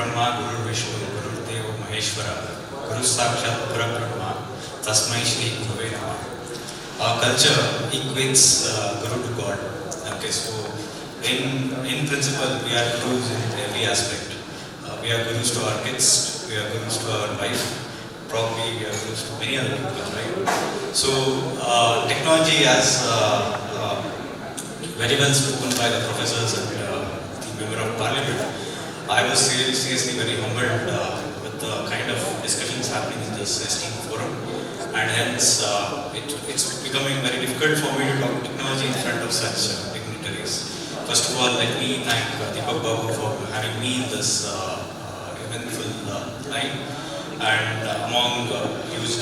Brahma, Guru Vishnu, Guru Deva Maheshwara, Guru Sakshat Parabrahma, Tasmai Shri Gurave Namaha. Our culture equates Guru to God. Okay, so in principle, we are gurus in every aspect. We are gurus to our kids, we are gurus to our wife, probably we are gurus to many other people, right? So, technology, as very well spoken by the professors and the member of parliament, I was seriously very humbled with the kind of discussions happening in this esteemed forum, and hence it's becoming very difficult for me to talk technology in front of such dignitaries. First of all, let me thank Deepak Babu for having me in this eventful line, and among huge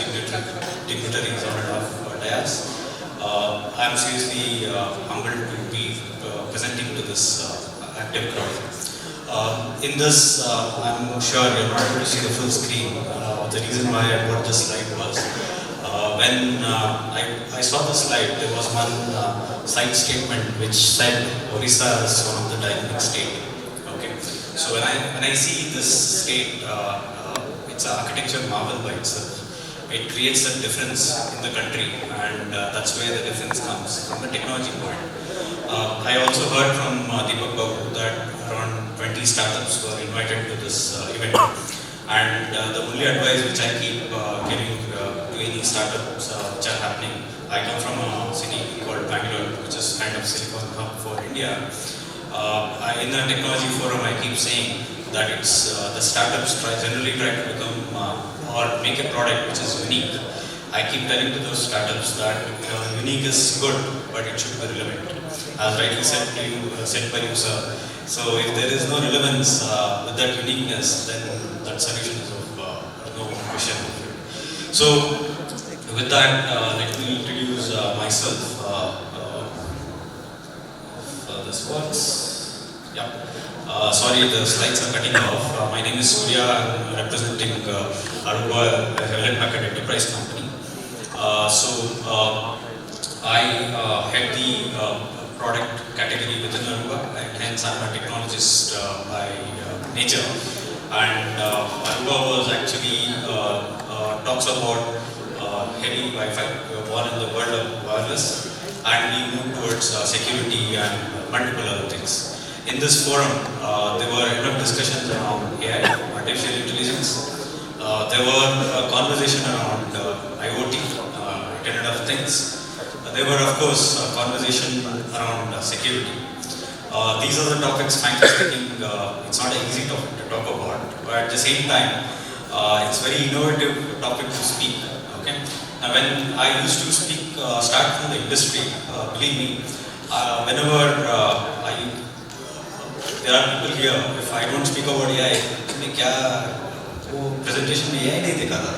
dignitaries on and off dais. I am seriously humbled to be presenting to this active crowd. In this, I'm sure you're not able to see the full screen. The reason why I brought this slide was when I saw the slide, there was one side statement which said Orissa is one of the dynamic state. Okay, so when I see this state, it's an architecture marvel by itself. It creates a difference in the country, and that's where the difference comes from the technology point. I also heard from Deepak Babu that around 20 startups were invited to this event, and the only advice which I keep giving to any startups which are happening, I come from a city called Packard, which is kind of Silicon Hub for India. In the technology forum, I keep saying that it's the startups generally try to become or make a product which is unique. I keep telling to those startups that unique is good, but it should be relevant. As rightly said by you, sir. So if there is no relevance with that uniqueness, then that solution is of no question. So with that, let me introduce myself. This works. Yeah. Sorry, the slides are cutting off. My name is Surya. I'm representing Aruba, a Hewlett Packard enterprise company. I head the product category within Aruba, and hence I'm a technologist by nature. And Aruba was actually talks about heavy Wi-Fi. We were born in the world of wireless, and we moved towards security and multiple other things. In this forum, there were enough discussions around AI, artificial intelligence. There were conversation around IoT, Internet of Things. There were, of course, conversation around security. These are the topics, frankly speaking, it's not an easy topic to talk about, but at the same time, it's very innovative topic to speak. Okay. Now, when I used to speak, start from the industry, believe me, whenever there are people here, if I don't speak about AI, मैं क्या वो presentation में AI नहीं देखा था,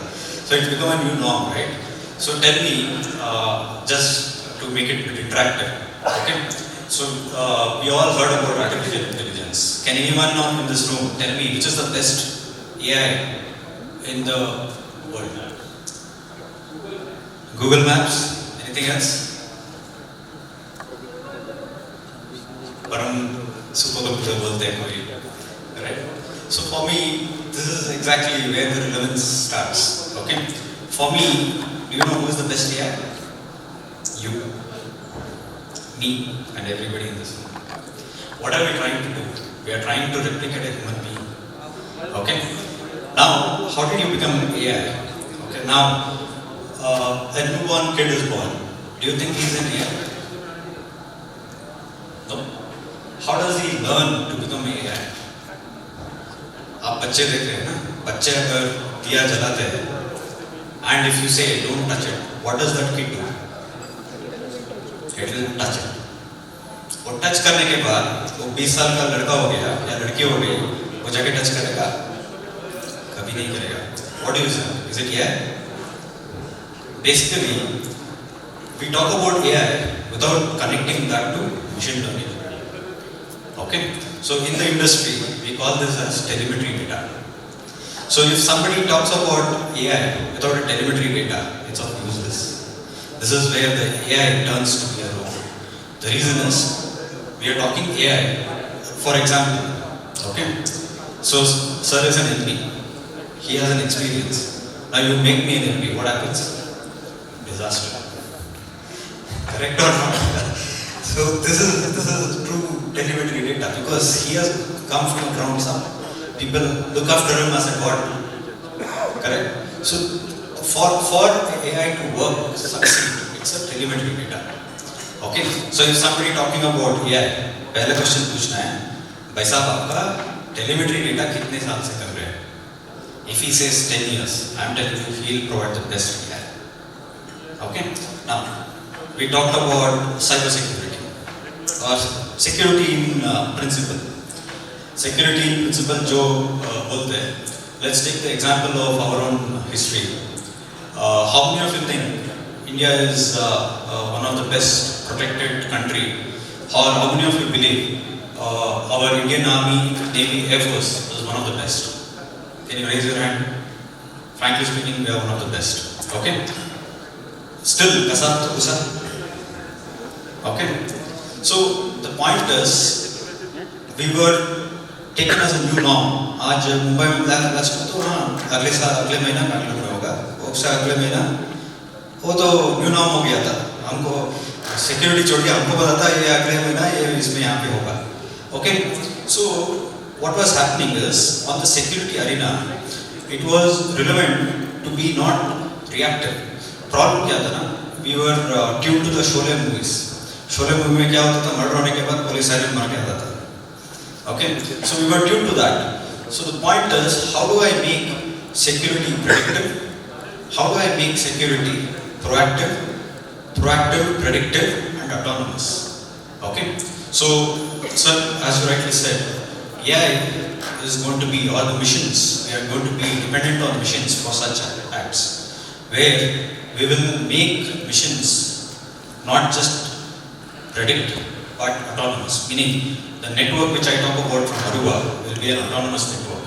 so it's become a new norm, right? So tell me, just to make it a bit interactive, okay? So we all heard about artificial intelligence. Can anyone in this room tell me which is the best AI in the world? Google Maps? Anything else? परम supercomputer बोलते हैं कोई, right? So for me, this is exactly where the relevance starts. Okay? For me, do you know who is the best AI? You, me, and everybody in this room. What are we trying to do? We are trying to replicate a human being. Okay? Now, how did you become AI? Okay, now, a newborn kid is born. Do you think he's an AI? No. How does he learn to become AI? आप बच्चे देख रहे हैं ना, बच्चे अगर दिया जलाते हैं, and if you say don't touch it, what does that kid do? It will touch it. और टच करने के बाद वो 20 साल का लड़का हो गया या लड़की हो गई, वो जाके टच करेगा? कभी नहीं करेगा. What do you say? Is it AI? Basically, we talk about AI without connecting that to machine learning. Okay? So in the industry, we call this as telemetry data. So if somebody talks about AI without a telemetry data, it's of useless. This is where the AI turns to be a robot. The reason is, we are talking AI, for example, okay? So sir is an MP. He has an experience. Now you make me an MP. What happens? Disaster. Correct or not? So this is true telemetry data because he has come from the ground up. People look after him as a god. Correct? So for AI to work, succeed, it's a telemetry data. Okay? So if somebody talking about AI, पहला question पूछना है, भाई साहब आपका telemetry data कितने साल से कर रहे हैं? If he says 10 years, I'm telling you he'll provide the best AI. Okay? Now, we talked about cyber security or security in principle. Security in principle जो बोलते हैं. Let's take the example of our own history. How many of you think India is one of the best protected country? Or how many of you believe our Indian Army, Navy, Air Force is one of the best? Can you raise your hand? Frankly speaking, we are one of the best. Okay? Still, kasar to kusar. Okay? So the point is, we were taken as a new norm. आज मुंबई में last में तो हाँ अगले महीना बैंगलोर में होगा, उससे अगले महीना वो तो न्यू नॉर्म हो गया था. हमको सिक्योरिटी छोड़ के हमको पता था ये अगले महीना ये इसमें यहाँ पे होगा. Okay, so what was happening is on the security arena, it was relevant to be not reactive. Problem क्या था ना? We were tuned to the Sholay movies. Sholay movie में क्या होता था? मर्डर होने के बाद पुलिस साइरन मार के आता था. Okay, so we were tuned to that. So the point is, how do I make security predictive? How do I make security proactive, predictive, and autonomous? Okay. So, sir, as you rightly said, AI is going to be all the missions. We are going to be dependent on missions for such acts, where we will make missions not just predict but autonomous. Meaning, the network which I talk about from Aruba will be an autonomous network.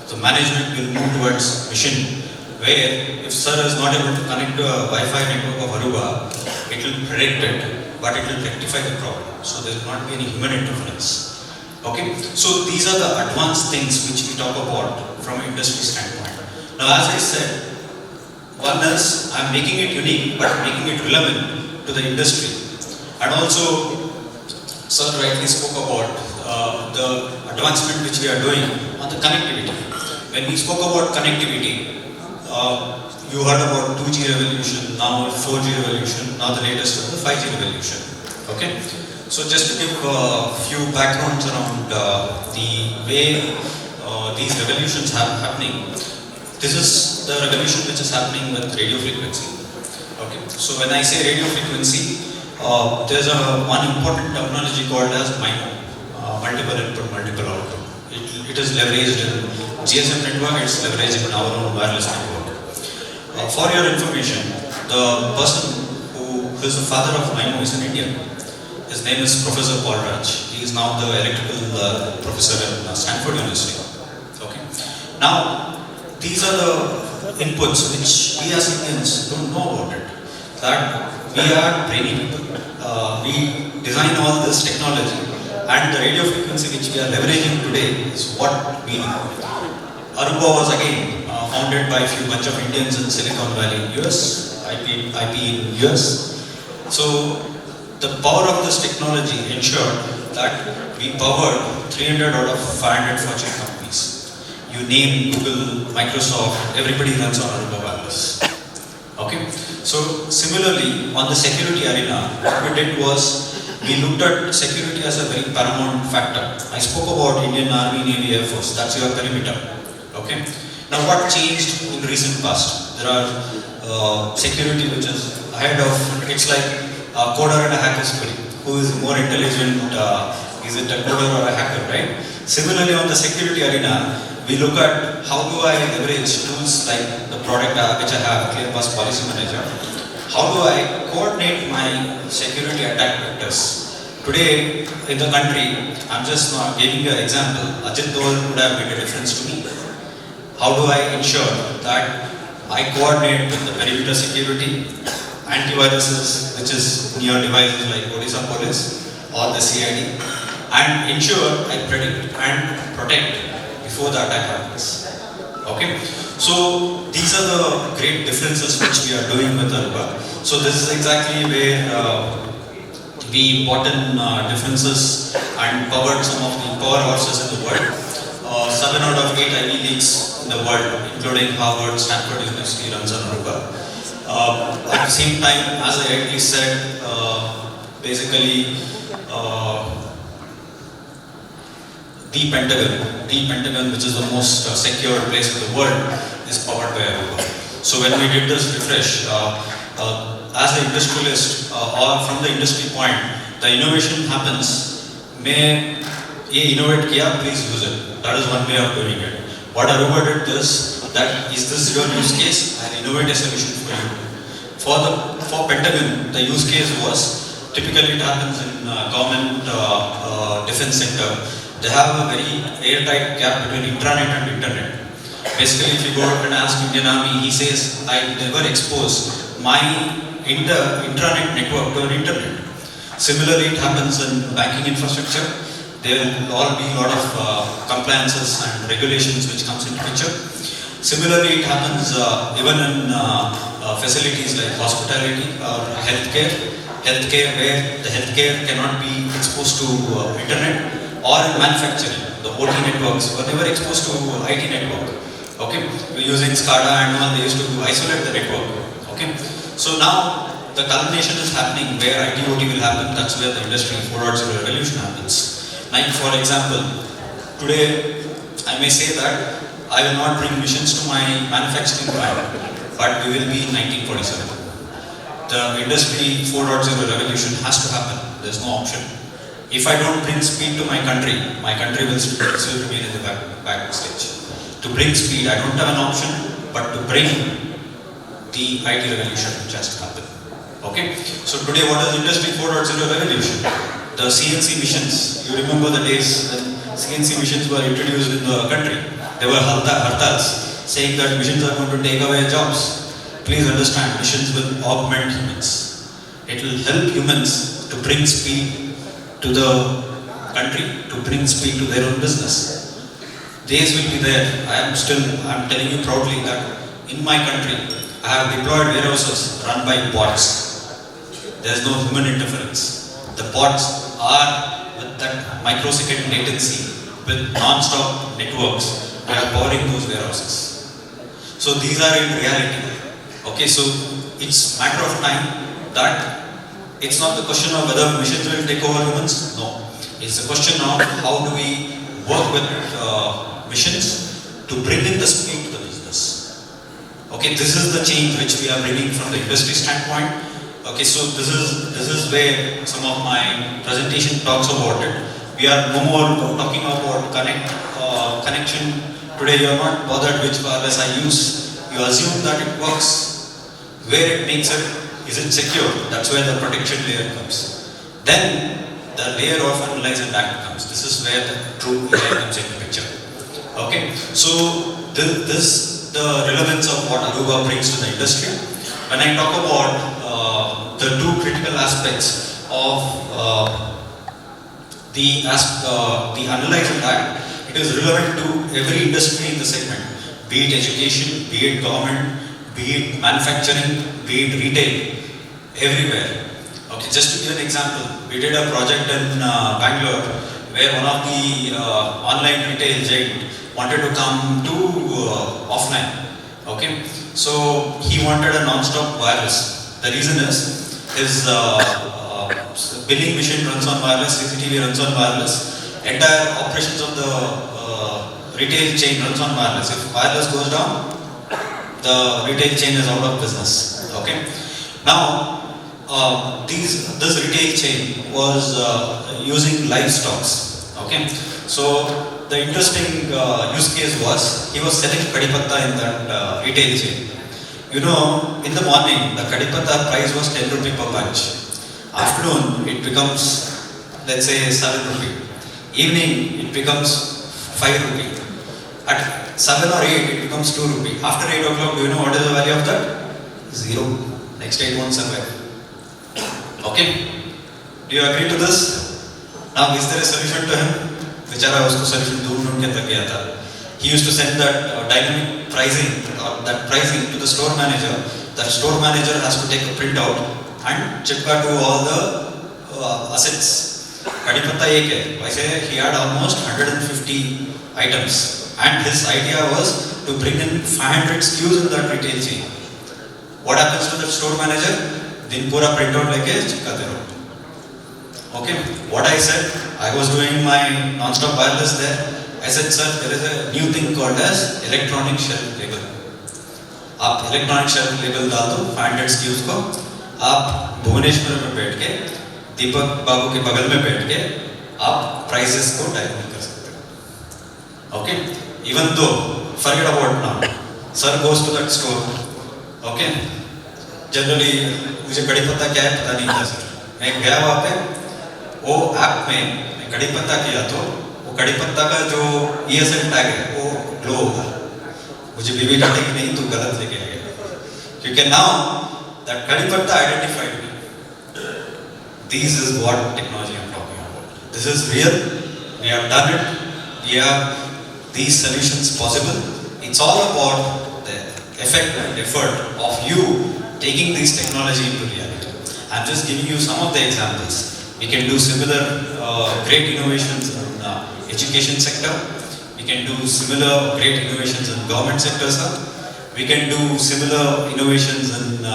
So management will move towards mission where if sir is not able to connect to a Wi-Fi network of Aruba, it will predict it, but it will rectify the problem. So there will not be any human interference. Okay? So these are the advanced things which we talk about from an industry standpoint. Now as I said, one is I'm making it unique but making it relevant to the industry. And also, sir rightly spoke about the advancement which we are doing on the connectivity. When we spoke about connectivity, you heard about 2G revolution, now 4G revolution, now the latest is the 5G revolution. Okay? So just to give a few backgrounds around the way these revolutions are happening, this is the revolution which is happening with radio frequency. Okay? So when I say radio frequency, there's one important terminology called as MIMO, multiple input, multiple output. It is leveraged in GSM network, it's leveraged in our own wireless network. For your information, the person who is the father of MIMO is an Indian. His name is Professor Paul Raj. He is now the electrical professor in Stanford University. Okay. Now, these are the inputs which we as Indians don't know about it. That we are brainy people. We design all this technology, and the radio frequency which we are leveraging today is what we do. Aruba was again founded by a few bunch of Indians in Silicon Valley, US, IP in US. So the power of this technology ensured that we powered 300 out of 500 Fortune companies. You name Google, Microsoft, everybody runs on Aruba wireless. Okay. So similarly, on the security arena, what we did was we looked at security as a very paramount factor. I spoke about Indian Army, Navy, Air Force. That's your perimeter. Okay. Now, what changed in the recent past? There are security which is ahead of. It's like a coder and a hacker story. Who is more intelligent? Is it a coder or a hacker? Right. Similarly, on the security arena, we look at how do I leverage tools like the product which I have, ClearPass Policy Manager. How do I coordinate my security attack vectors? Today in the country, I'm just giving you an example. Ajit Dole would have made a difference to me. How do I ensure that I coordinate with the perimeter security, antiviruses, which is near devices like Odisha Police or the CID, and ensure I predict and protect. If before the attack happens. Okay, so these are the great differences which we are doing with Aruba. So this is exactly where we brought in differences and covered some of the power horses in the world. 7 out of 8 Ivy Leagues in the world, including Harvard, Stanford University, runs on Aruba. At the same time, as I already said, basically the Pentagon, which is the most secure place in the world, is powered by Aruba. So when we did this refresh, as an industrialist or from the industry point, the innovation happens. May ye innovate kiya, please use it. That is one way of doing it. What Aruba did is that is this your use case and innovate a solution for you. For Pentagon, the use case was typically it happens in government defense sector. They have a very airtight gap between intranet and internet. Basically, if you go and ask Indian Army, he says, I never expose my intranet network to an internet. Similarly, it happens in banking infrastructure. There will all be a lot of compliances and regulations which comes into picture. Similarly, it happens even in facilities like hospitality or healthcare where the healthcare cannot be exposed to internet. Or in manufacturing, the OT networks were never exposed to IT network. Okay, we're using SCADA and all, they used to isolate the network. Okay, so now the culmination is happening where IT OT will happen. That's where the industry 4.0 revolution happens. Like for example, today I may say that I will not bring machines to my manufacturing plant, but we will be in 1947. The industry 4.0 revolution has to happen. There's no option. If I don't bring speed to my country will still remain in the back stage. To bring speed, I don't have an option, but to bring the IT revolution which has to happen. Okay? So today what is Industry 4.0 revolution? The CNC machines. You remember the days when CNC machines were introduced in the country. There were hartals saying that machines are going to take away jobs. Please understand, machines will augment humans. It will help humans to bring speed to the country, to bring speed to their own business. Days will be there. I'm telling you proudly that in my country, I have deployed warehouses run by bots. There's no human interference. The bots are with that microsecond latency, with non-stop networks, we are powering those warehouses. So these are in reality. Okay, so it's matter of time that it's not the question of whether machines will take over humans. No. It's the question of how do we work with machines to bring in the speed to the business. Okay, this is the change which we are bringing from the industry standpoint. Okay, so this is where some of my presentation talks about it. We are no more talking about connection. Today you are not bothered which wireless I use. You assume that it works. Where it makes it, is it secure? That's where the protection layer comes. Then the layer of analyze and act comes. This is where the true AI comes into picture. Okay, so this the relevance of what Aruba brings to the industry. When I talk about the two critical aspects of the analyze and act, it is relevant to every industry in the segment, be it education, be it government, be it manufacturing, be it retail, everywhere. Okay, just to give an example, we did a project in Bangalore where one of the online retail giant wanted to come to offline. Okay, so he wanted a non-stop wireless. The reason is his billing machine runs on wireless, CCTV runs on wireless, entire operations of the retail chain runs on wireless. If wireless goes down, the retail chain is out of business. Okay. Now, this retail chain was using livestock. Okay. So the interesting use case was he was selling kadipatta in that retail chain. You know, in the morning the kadipatta price was 10 rupee per bunch. Afternoon it becomes, let's say, 7 rupee. Evening it becomes 5 rupee. At 7 or 8 it becomes 2 rupee. After 8 o'clock, do you know what is the value of that? 0. Next day it won't survive. Okay? Do you agree to this? Now is there a solution to him? बेचारा उसको solution ढूंढ के तक गया था. he used to send that dynamic pricing or that pricing to the store manager. That store manager has to take a printout and chipka to all the assets. Kadipatta ek hai. Vaise he had almost 150 items, and his idea was to bring in 500 SKUs in that retail chain. What happens to the store manager? Din pura printout leke chipkate raho. Okay, what I said, I was doing my non-stop wireless there. I said, sir, there is a new thing called as electronic shelf label. आप electronic shelf label डाल दो 500 SKUs को, आप भुवनेश्वर में बैठ के, दीपक बाबू के बगल में बैठ के, आप prices को डायनामिक कर सकते हो. Okay, even though, forget about now, sir goes to that store. Okay, generally मुझे कड़ी पत्ता क्या है पता नहीं था सर. मैं गया वहाँ पे, वो ऐप में मैं कड़ी पत्ता किया तो वो कड़ी पत्ता का जो ESL टैग है वो ग्लो होगा. मुझे बीबी डांटेगी नहीं तो गलत लेके आ गया, क्योंकि now that कड़ी पत्ता identified me. This is what technology I'm talking about. This is real. We have done it. We have these solutions possible. It's all about the effect and effort of you taking this technology into reality. I'm just giving you some of the examples. We can do similar great innovations in education sector. We can do similar great innovations in government sector, sir. We can do similar innovations in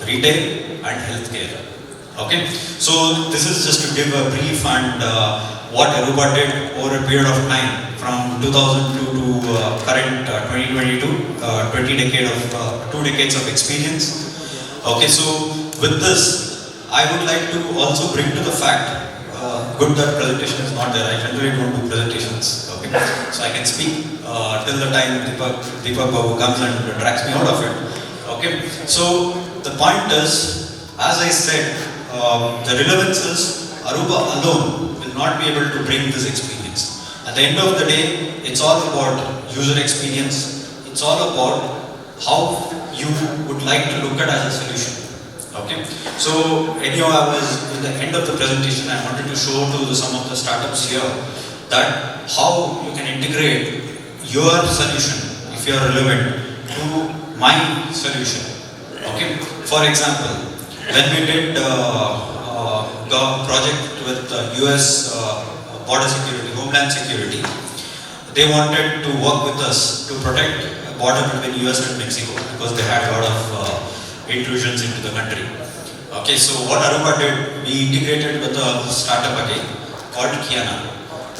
retail and healthcare. Okay, so this is just to give a brief and what Aruba did over a period of time from 2002 to current 2022, 2 decades of experience. Okay, so with this, I would like to also bring to the fact, good that presentation is not there. I generally don't do presentations, okay? So I can speak till the time Deepak Babu comes and drags me out of it. Okay, so the point is, as I said, the relevance is Aruba alone will not be able to bring this experience. At the end of the day, it's all about user experience. It's all about how you would like to look at as a solution. Okay, so anyhow, I was in the end of the presentation. I wanted to show to some of the startups here that how you can integrate your solution, if you are relevant, to my solution. Okay, for example, when we did the project with US border security, homeland security, they wanted to work with us to protect the border between US and Mexico because they had a lot of intrusions into the country. Okay, so what Aruba did, we integrated with a startup again called Kiana.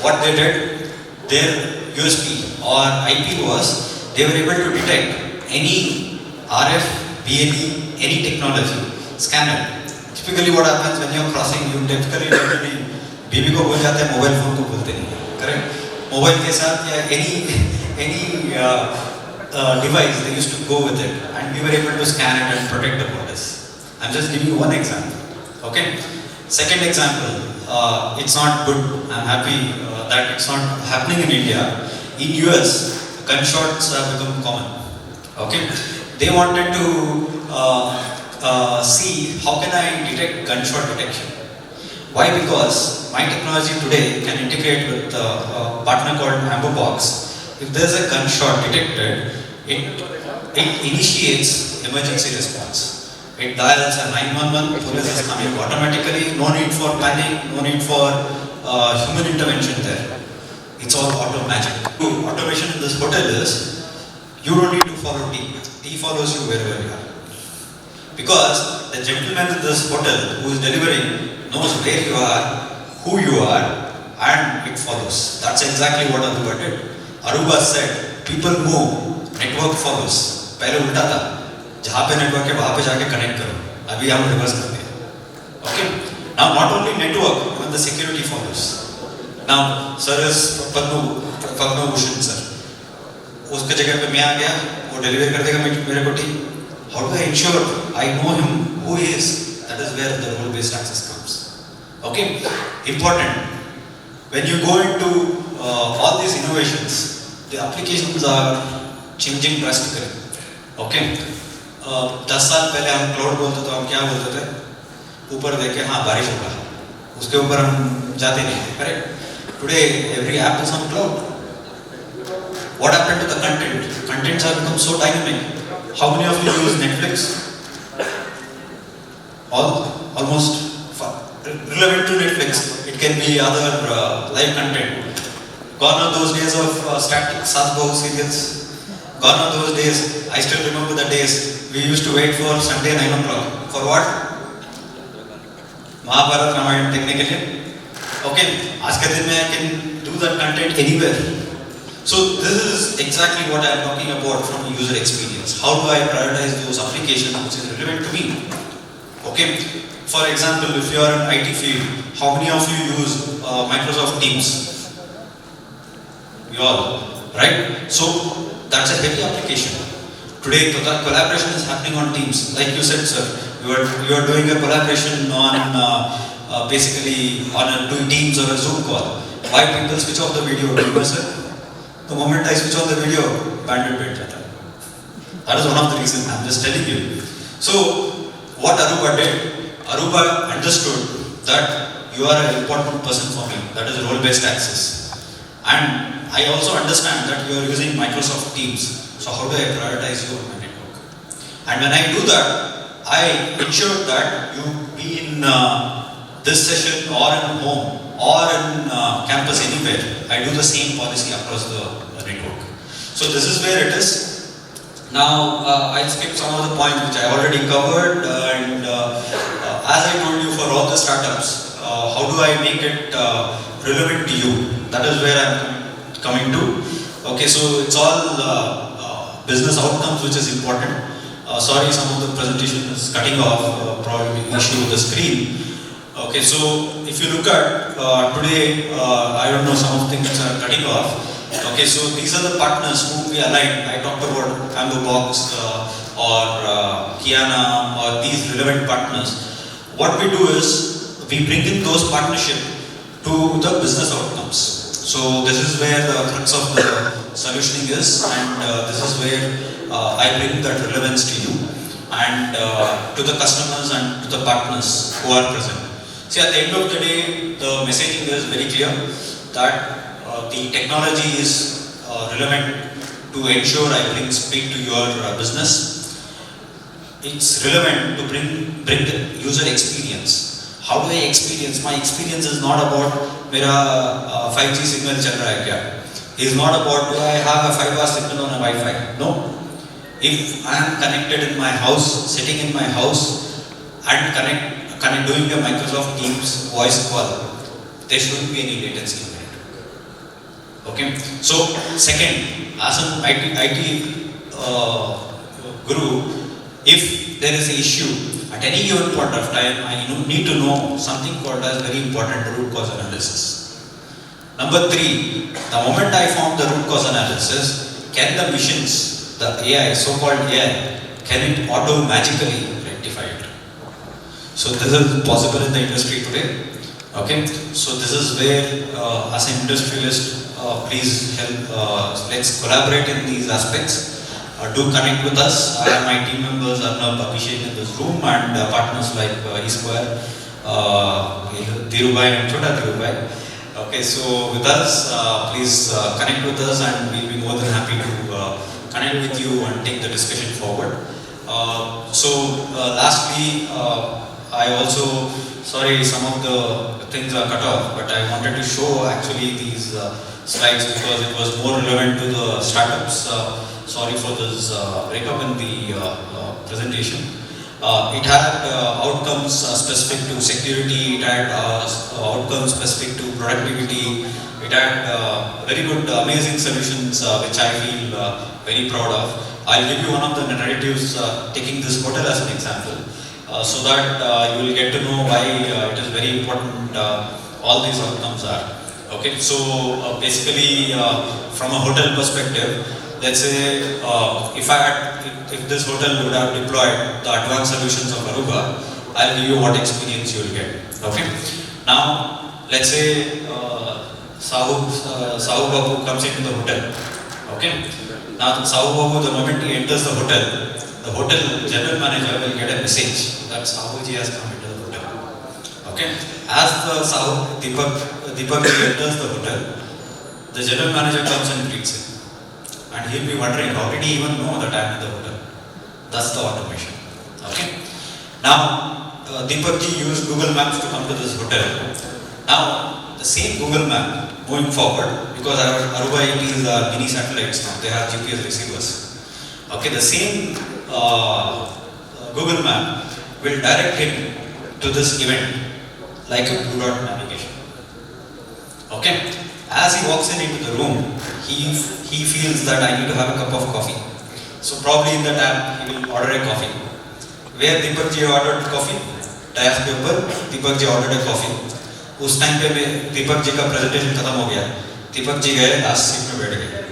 What they did, their USP or IP was they were able to detect any RF, BLE, any technology, scanner. Typically what happens when you are crossing, you typically बीबी को भूल जाते हैं, mobile phone को भूलते नहीं, correct? Mobile के साथ या any device, they used to go with it, and we were able to scan it and protect the borders. I'm just giving you one example. Okay. Second example, it's not good. I'm happy that it's not happening in India. In US, gunshots have become common. Okay. They wanted to see how can I detect gunshot detection. Why? Because my technology today can integrate with a partner called Amber Box. If there's a gunshot detected, it initiates emergency response. It dials a 911, police is coming automatically, no need for panic, no need for human intervention there. It's all auto magic. Automation in this hotel is, you don't need to follow T. T follows you wherever you are. Because the gentleman in this hotel who is delivering knows where you are, who you are, and it follows. That's exactly what Aruba did. Aruba said, people move, network follows. पहले उल्टा था, जहाँ पे network है वहाँ पे जाके connect करो. अभी हम reverse करते हैं. Okay. Now not only network, even the security follows. Now, sir is Padma Bhushan sir. उसके जगह पे मैं आ गया, वो deliver कर देगा मेरे को T. How do I ensure I know him, who he is? That is where the role-based access comes. Okay, important. When you go into all these innovations, the applications are changing drastically. Okay, 10 साल पहले हम cloud बोलते तो हम क्या बोलते थे? ऊपर देखे हाँ बारिश होगा, उसके ऊपर हम जाते नहीं थे, correct? Today every app is on cloud. What happened to the content? Contents have become so dynamic. How many of you use Netflix? Almost relevant to Netflix. It can be other live content. Gone are those days of static Sasbo serials. Gone are those days. I still remember the days we used to wait for Sunday 9 o'clock. For what? Mahabharata Ramayana technically. Okay, आज के दिन में I can do that content anywhere. So this is exactly what I am talking about from a user experience. How do I prioritize those applications which is relevant to me? Okay, for example, if you are in IT field, how many of you use Microsoft Teams? You all, right? So that's a heavy application. Today, collaboration is happening on Teams. Like you said, sir, you are doing a collaboration on basically on doing Teams or a Zoom call. Why people switch off the video? Do you know, sir? The moment I switch on the video, bandwidth went down. That is one of the reasons. I'm just telling you. So what Aruba did, Aruba understood that you are an important person for me. That is role-based access. And I also understand that you are using Microsoft Teams. So how do I prioritize you on my network? And when I do that, I ensure that you be in this session or in home or in campus anywhere. I do the same policy across the network. So this is where it is. Now, I'll skip some of the points which I already covered, and as I told you, for all the startups, how do I make it relevant to you? That is where I'm coming to. Okay, so it's all business outcomes which is important. Sorry, some of the presentation is cutting off, probably issue with the screen. Okay, so if you look at today, I don't know, some of the things are cutting off. Okay, so these are the partners whom we align. I talked about Amberbox or Kiana or these relevant partners. What we do is we bring in those partnerships to the business outcomes. So this is where the crux of the solutioning is, and this is where I bring that relevance to you and to the customers and to the partners who are present. See, at the end of the day, the messaging is very clear that the technology is relevant to ensure I speak to your business. It's relevant to bring the user experience. How do I experience? My experience is not about mera 5G signal chal raha hai kya. It's not about do I have a 5-hour signal on a Wi-Fi. No. If I am connected in my house, sitting in my house and doing a Microsoft Teams voice call, there shouldn't be any latency. Okay, so second, as an IT guru, if there is an issue at any given point of time, I need to know something called as very important root cause analysis. Number 3, the moment I form the root cause analysis, can the machines, the AI, so-called AI, can it auto-magically rectify it? So this is possible in the industry today. Okay, so this is where as an industrialist, please help, let's collaborate in these aspects. Do connect with us. I have my team members, Arnab, Abhishek in this room, and partners like E-Square, Dhirubai and Chota Dhirubai. Okay, so with us, please connect with us, and we'll be more than happy to connect with you and take the discussion forward. Lastly, I also, sorry, some of the things are cut off, but I wanted to show actually these slides because it was more relevant to the startups. Sorry for this breakup in the presentation. It had outcomes specific to security, it had outcomes specific to productivity, it had very good, amazing solutions which I feel very proud of. I'll give you one of the narratives taking this hotel as an example so that you will get to know why it is very important all these outcomes are. Okay, so basically from a hotel perspective, let's say if this hotel would have deployed the advanced solutions of Aruba, I'll give you what experience you will get. Okay. Now let's say Sahu Babu comes into the hotel. Okay. Now Sahu Babu, the moment he enters the hotel general manager will get a message that Sahuji has come into the hotel. Okay. As the Deepak enters the hotel, the general manager comes and greets him. and he'll be wondering, how did he even know that I'm in the hotel? That's the automation. Okay. Now, Deepak ji used Google Maps to come to this hotel. Now, the same Google Map going forward, because our Aruba APs are mini satellites now, they have GPS receivers. Okay, the same Google Map will direct him to this event like a blue dot navigation. Okay, as he walks into the room, he feels that I need to have a cup of coffee. So probably in the app he will order a coffee. Where Deepak ji ordered coffee, dash के ऊपर Deepak ji order ए coffee. उस time पे दीपक जी का presentation खत्म हो गया. दीपक जी गए last seat में बैठ गए.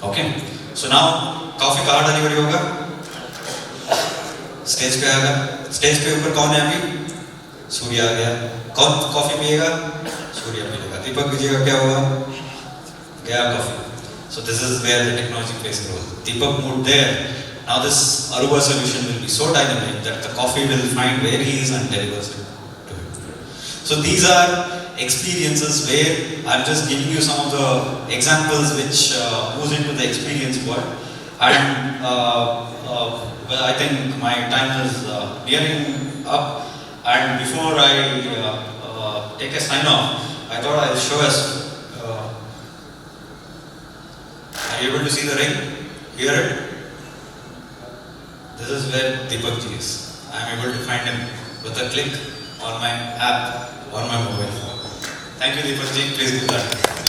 ओके, सो नाउ कॉफी कहाँ डिलीवरी होगा? स्टेज पे आएगा. स्टेज पे ऊपर कौन है अभी? सूर्या आ गया. कौन कॉफी पिएगा? सूर्या पिएगा. दीपक जी का क्या हुआ? गया coffee. So this is where the technology plays a role. Deepak moved there. Now this Aruba solution will be so dynamic that the coffee will find where he is and delivers it to him. So these are experiences where I'm just giving you some of the examples which moves into the experience world. And well, I think my time is nearing up. And before I take a sign off, I thought I'll show us. Are you able to see the ring? Hear it? This is where Deepak ji is. I am able to find him with a click on my app on my mobile phone. Thank you, Deepak ji. Please do that.